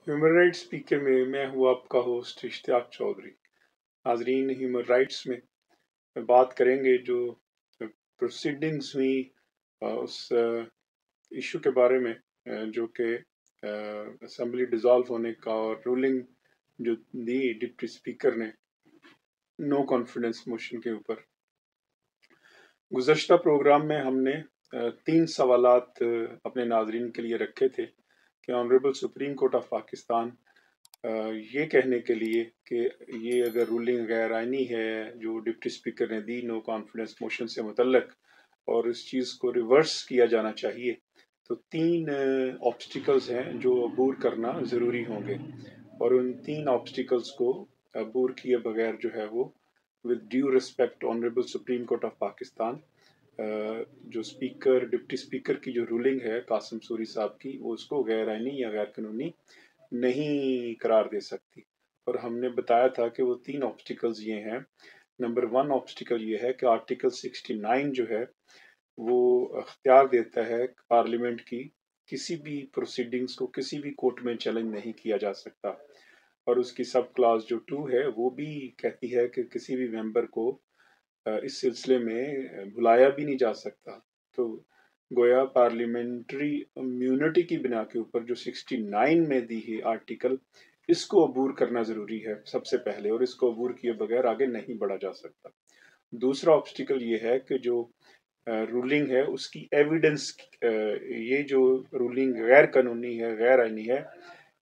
Human rights speaker में मैं हूँ आपका होस्ट इश्तियाक चौधरी। नाजरीन, ह्यूमन राइट्स में बात करेंगे जो प्रोसीडिंग्स हुई उस इशू के बारे में जो कि असेंबली डिसॉल्व होने का और रूलिंग जो दी डिप्टी स्पीकर ने नो कॉन्फिडेंस मोशन के ऊपर। गुज़श्ता प्रोग्राम में हमने 3 सवालात अपने नाजरीन के लिए रखे थे कि honourable supreme court of Pakistan ये कहने के लिए कि ये अगर रूलिंग गैर आइनी है जो डिप्टी स्पीकर ने दी नो कॉन्फिडेंस मोशन से मुतल्लक और इस चीज़ को रिवर्स किया जाना चाहिए, तो 3 ऑब्स्टिकल्स हैं जो अबूर करना ज़रूरी होंगे और उन 3 ऑब्स्टिकल्स को अबूर किए बगैर जो है वो with due respect honourable supreme court of Pakistan जो स्पीकर डिप्टी स्पीकर की जो रूलिंग है कासिम सूरी साहब की, वो उसको गैर आइनी या गैर कानूनी नहीं करार दे सकती। और हमने बताया था कि वो 3 ऑब्स्टिकल्स ये हैं। नंबर 1 ऑब्स्टिकल ये है कि आर्टिकल 69 जो है वो अख्तियार देता है पार्लियामेंट की किसी भी प्रोसीडिंग्स को किसी भी कोर्ट में चैलेंज नहीं किया जा सकता, और उसकी सब क्लास जो 2 है वो भी कहती है कि किसी भी मेंबर को इस सिलसिले में बुलाया भी नहीं जा सकता। तो गोया पार्लियामेंट्री इम्यूनिटी की बिना के ऊपर जो 69 में दी है आर्टिकल, इसको अबूर करना ज़रूरी है सबसे पहले, और इसको अबूर किए बगैर आगे नहीं बढ़ा जा सकता। दूसरा ऑब्स्टिकल ये है कि जो रूलिंग है उसकी एविडेंस, ये जो रूलिंग गैर कानूनी है, गैर आइनी है,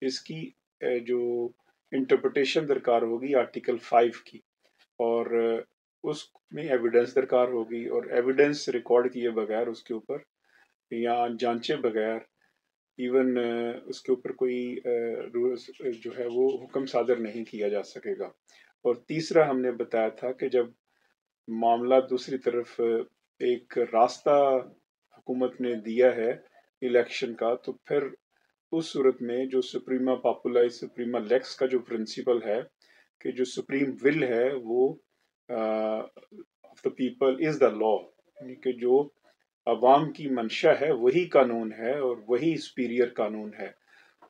इसकी जो इंटरप्रिटेशन दरकार होगी आर्टिकल 5 की, और उसमें एविडेंस दरकार होगी, और एविडेंस रिकॉर्ड किए बगैर उसके ऊपर या जांचे बगैर इवन उसके ऊपर कोई रूल्स जो है वो हुक्म सादर नहीं किया जा सकेगा। और तीसरा हमने बताया था कि जब मामला दूसरी तरफ एक रास्ता हुकूमत ने दिया है इलेक्शन का, तो फिर उस सूरत में जो सुप्रीमा पॉपुलर सुप्रीमा लेक्स का जो प्रिंसिपल है कि जो सुप्रीम विल है वो of the people is the law, यानी कि जो अवाम की मंशा है वही कानून है और वही सुपीरियर कानून है।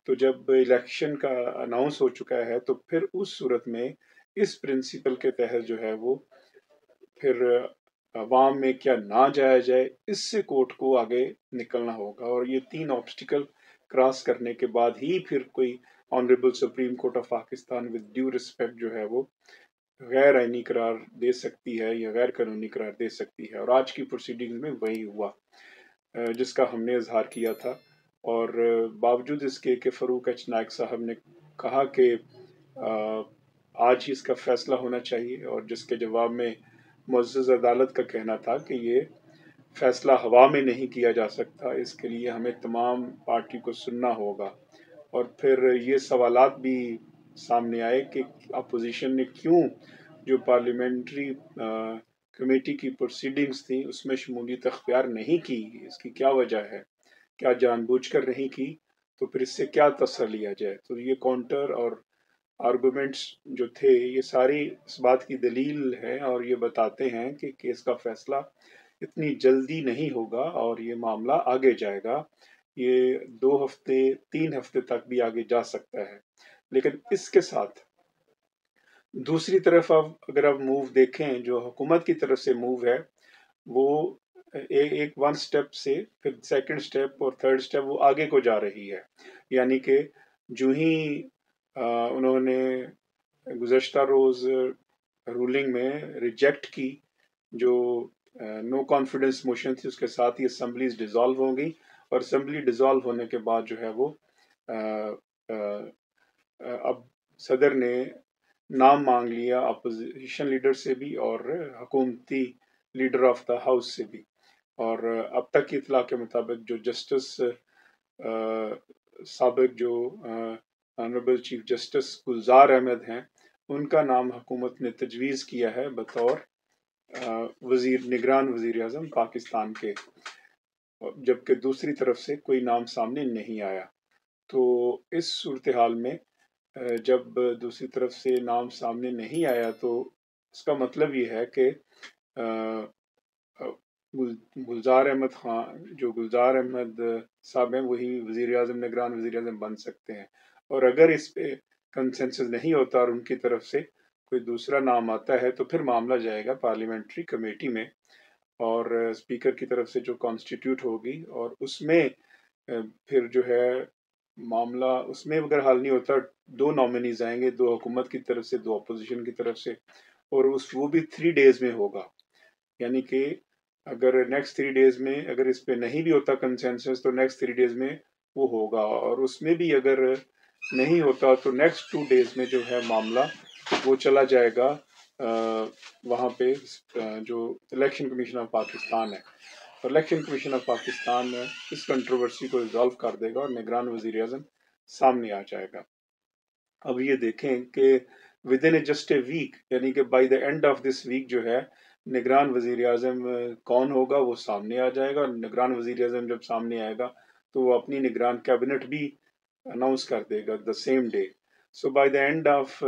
तो जब इलेक्शन का अनाउंस हो चुका है तो फिर उस सूरत में इस प्रिंसिपल के तहत जो है वो फिर अवाम में क्या ना जाया जाए, इससे कोर्ट को आगे निकलना होगा, और ये 3 ऑब्स्टिकल क्रॉस करने के बाद ही फिर कोई honourable supreme court of Pakistan with due respect जो है वो गैर आइनी करार दे सकती है या गैर कानूनी करार दे सकती है। और आज की प्रोसीडिंग्स में वही हुआ जिसका हमने इजहार किया था। और बावजूद इसके कि फ़रूक एच नायक साहब ने कहा कि आज ही इसका फैसला होना चाहिए, और जिसके जवाब में मुअज़्ज़ज़ अदालत का कहना था कि ये फैसला हवा में नहीं किया जा सकता, इसके लिए हमें तमाम पार्टी को सुनना होगा। और फिर ये सवालात भी सामने आए कि अपोजिशन ने क्यों जो पार्लियामेंट्री कमेटी की प्रोसीडिंग्स थी उसमें शमूलियत अख्तियार नहीं की, इसकी क्या वजह है, क्या जानबूझकर नहीं की, तो फिर इससे क्या तसल्ली लिया जाए। तो ये काउंटर और आर्गूमेंट्स जो थे ये सारी इस बात की दलील है और ये बताते हैं कि केस का फैसला इतनी जल्दी नहीं होगा और ये मामला आगे जाएगा। ये 2 हफ्ते 3 हफ्ते तक भी आगे जा सकता है। लेकिन इसके साथ दूसरी तरफ अब अगर आप मूव देखें जो हुकूमत की तरफ से मूव है, वो एक 1 स्टेप से फिर सेकंड स्टेप और थर्ड स्टेप वो आगे को जा रही है। यानी कि जो ही उन्होंने गुज़श्ता रोज़ रूलिंग में रिजेक्ट की जो नो कॉन्फिडेंस मोशन थी, उसके साथ ही असम्बलीज डिसॉल्व हो गई, और असम्बली डिसॉल्व होने के बाद जो है वो अब सदर ने नाम मांग लिया अपोजिशन लीडर से भी और हुकूमती लीडर ऑफ द हाउस से भी। और अब तक की इतला के मुताबिक जो जस्टिस साबिक जो ऑनरेबल चीफ जस्टिस गुलजार अहमद हैं, उनका नाम हुकूमत ने तजवीज़ किया है बतौर निगरान वज़ीर आज़म पाकिस्तान के, जबकि दूसरी तरफ से कोई नाम सामने नहीं आया। तो इस सूरत हाल में जब दूसरी तरफ से नाम सामने नहीं आया तो इसका मतलब ये है कि गुलजार अहमद खान जो गुलजार अहमद साहब हैं वही वज़ीर आज़म निगरान वज़ीर आज़म बन सकते हैं। اور اگر اس پہ کنسنسس نہیں ہوتا اور ان کی طرف سے کوئی دوسرا نام آتا ہے تو پھر معاملہ جائے گا پارلیمنٹری کمیٹی میں، اور اسپیکر کی طرف سے جو کانسٹیٹیوٹ ہوگی، اور اس میں پھر جو ہے معاملہ اس میں اگر حل نہیں ہوتا، 2 نامنیز آئیں گے، 2 حکومت کی طرف سے، 2 اپوزیشن کی طرف سے، اور وہ بھی 3 ڈیز میں ہوگا. یعنی کہ اگر نیکسٹ 3 ڈیز میں اگر اس پہ نہیں بھی ہوتا کنسنسس تو نیکسٹ 3 ڈیز میں وہ ہوگا، اور اس میں بھی اگر نہیں ہوتا تو نیکسٹ 2 ڈیز میں جو ہے معاملہ وہ چلا جائے گا وہاں پہ جو الیکشن کمیشن آف پاکستان ہے. الیکشن کمیشن آف پاکستان اس کنٹروورسی کو ریزالو کر دے گا اور نگران وزیر اعظم سامنے آ جائے گا. اب یہ دیکھیں کہ within just a week, یعنی کہ by the end of this week جو ہے نگران وزیر اعظم کون ہوگا وہ سامنے آ جائے گا، اور نگران وزیر اعظم جب سامنے آئے گا تو وہ اپنی نگران کیبنٹ بھی اناؤنس کر دے گا the same day. So by the end of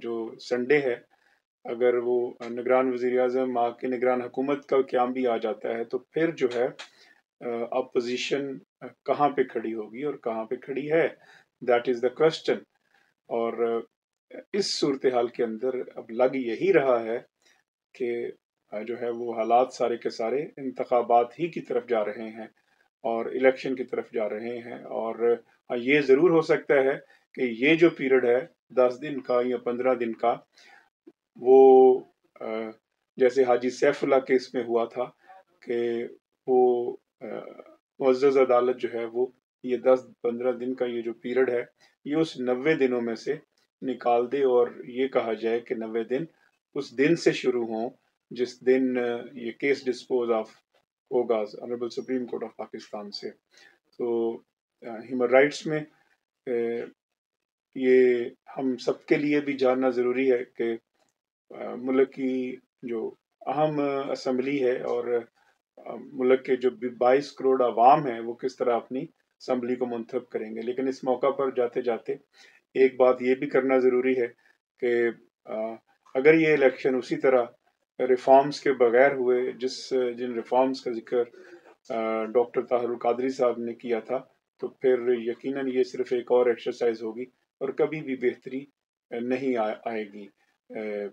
جو سنڈے ہے، اگر وہ نگران وزیر اعظم آ کے نگران حکومت کا قیام بھی آ جاتا ہے تو پھر جو ہے اپوزیشن کہاں پہ کھڑی ہوگی اور کہاں پہ کھڑی ہے، دیٹ از دا کوشچن. اور اس صورتحال کے اندر اب لگ یہی رہا ہے کہ جو ہے وہ حالات سارے کے سارے انتخابات ہی کی طرف جا رہے ہیں اور الیکشن کی طرف جا رہے ہیں. اور یہ ضرور ہو سکتا ہے کہ یہ جو پیریڈ ہے 10 دن کا یا 15 دن کا، وہ جیسے حاجی سیف اللہ کیس میں ہوا تھا کہ وہ معزز عدالت جو ہے وہ یہ 10-15 دن کا یہ جو پیریڈ ہے یہ اس 90 دنوں میں سے نکال دے، اور یہ کہا جائے کہ 90 دن اس دن سے شروع ہوں جس دن یہ کیس ڈسپوز آف ہوگا honourable supreme court of Pakistan سے. تو ہیومن رائٹس میں یہ ہم سب کے لیے بھی جاننا ضروری ہے کہ ملک کی جو اہم اسمبلی ہے اور ملک کے جو 22 کروڑ عوام ہیں وہ کس طرح اپنی اسمبلی کو منتخب کریں گے. لیکن اس موقع پر جاتے جاتے ایک بات یہ بھی کرنا ضروری ہے کہ اگر یہ الیکشن اسی طرح ریفارمز کے بغیر ہوئے، جن ریفارمز کا ذکر ڈاکٹر طاہر القادری صاحب نے کیا تھا، تو پھر یقیناً یہ صرف ایک اور ایکسرسائز ہوگی اور کبھی بھی بہتری نہیں آئے گی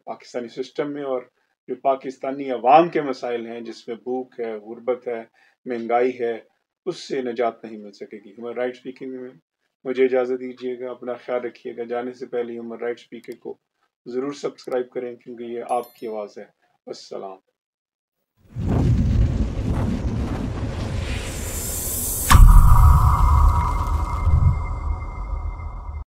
پاکستانی سسٹم میں. اور جو پاکستانی عوام کے مسائل ہیں جس میں بھوک ہے، غربت ہے، مہنگائی ہے، اس سے نجات نہیں مل سکے گی. ہیومن رائٹ اسپیکنگ میں مجھے اجازت دیجیے گا، اپنا خیال رکھیے گا. جانے سے پہلے ہیومن رائٹ اسپیکنگ کو ضرور سبسکرائب کریں کیونکہ یہ آپ کی آواز ہے. السلام.